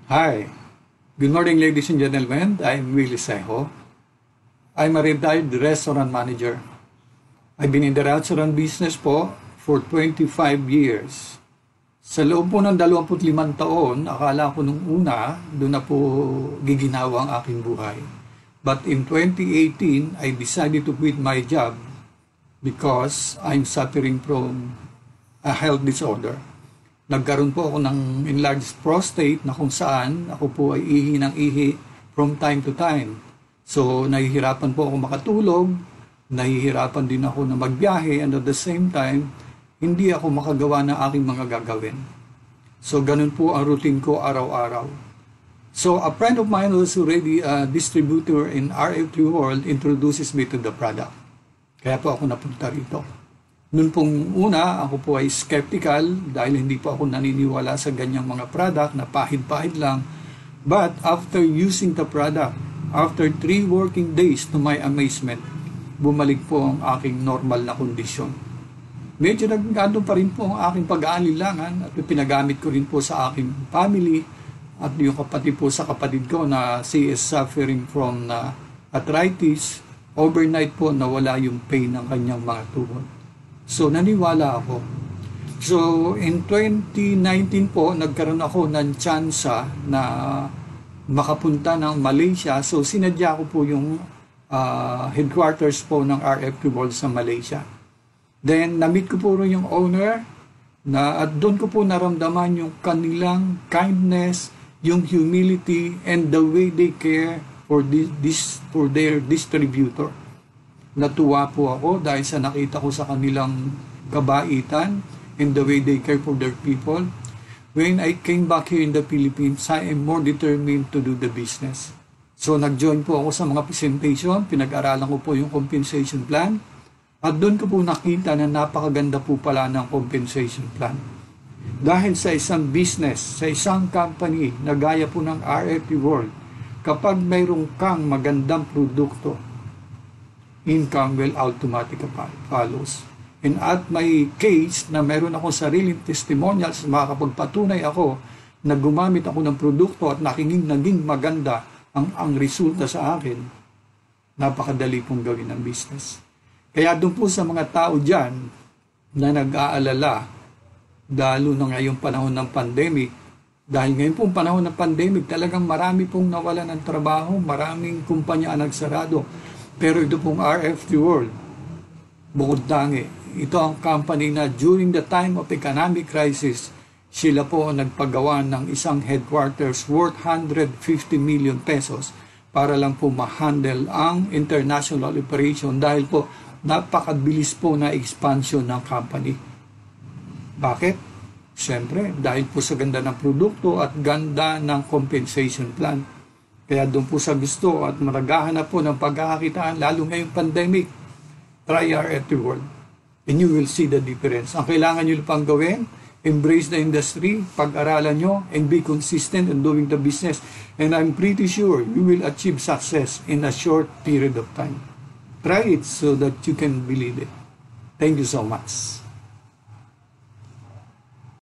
Hi. Good morning, ladies and gentlemen. I'm Willie Sejo. I'm a retired restaurant manager. I've been in the restaurant business po for 25 years. Sa loob po ng 25 taon, akala ko nung una, doon na po giginawa ang aking buhay. But in 2018, I decided to quit my job because I'm suffering from a health disorder. Nagkaroon po ako ng enlarged prostate na kung saan ako po ay ihi ng ihi from time to time. So, nahihirapan po ako makatulog, nahihirapan din ako na magbiyahe, and at the same time, hindi ako makagawa ng aking mga gagawin. So, ganun po ang routine ko araw-araw. So, a friend of mine who's already a distributor in RFT World introduces me to the product. Kaya po ako napunta rito. Noon pong una, ako po ay skeptical dahil hindi po ako naniniwala sa ganyang mga product na pahid-pahid lang. But after using the product, after 3 working days, to my amazement, bumalik po ang aking normal na kondisyon. Medyo nagkano pa rin po ang aking pag-aalilangan at pinagamit ko rin po sa aking family at yung kapatid po sa kapatid ko na she is suffering from arthritis. Overnight po nawala yung pain ng kanyang mga tuhod. So, naniwala ako. So, in 2019 po, nagkaroon ako ng tsansa na makapunta ng Malaysia. So, sinadya ko po yung headquarters po ng RFT World sa Malaysia. Then, na-meet ko po rin yung owner at doon ko po naramdaman yung kanilang kindness, yung humility, and the way they care for their distributor. Natuwa po ako dahil sa nakita ko sa kanilang kabaitan and the way they care for their people. When I came back here in the Philippines, I am more determined to do the business. So nag-join po ako sa mga presentation, pinag-aralan ko po yung compensation plan, at doon ko po nakita na napakaganda po pala ng compensation plan. Dahil sa isang business, sa isang company na gaya po ng RFT World, kapag mayroong kang magandang produkto, income will automatically follows. And at my case na meron akong sariling testimonials, makakapagpatunay ako na gumamit ako ng produkto at naging maganda ang resulta sa akin, napakadali pong gawin ng business. Kaya doon po sa mga tao dyan na nag-aalala, lalo na ngayong panahon ng pandemic, dahil ngayon pong panahon ng pandemic, talagang marami pong nawalan ng trabaho, maraming kumpanya ang nagsarado. Pero ito pong RFT World, bukod tangi, ito ang company na during the time of economic crisis, sila po ang nagpagawa ng isang headquarters worth 150 million pesos para lang po ma-handle ang international operation dahil po napakabilis po na expansion ng company. Bakit? Siyempre, dahil po sa ganda ng produkto at ganda ng compensation plan. Kaya doon po sa gusto at maragahanap po ng pagkakakitaan, lalo ngayong pandemic, try RFT World and you will see the difference. Ang kailangan nyo pang gawin, embrace the industry, pag-aralan nyo, and be consistent in doing the business. And I'm pretty sure you will achieve success in a short period of time. Try it so that you can believe it. Thank you so much.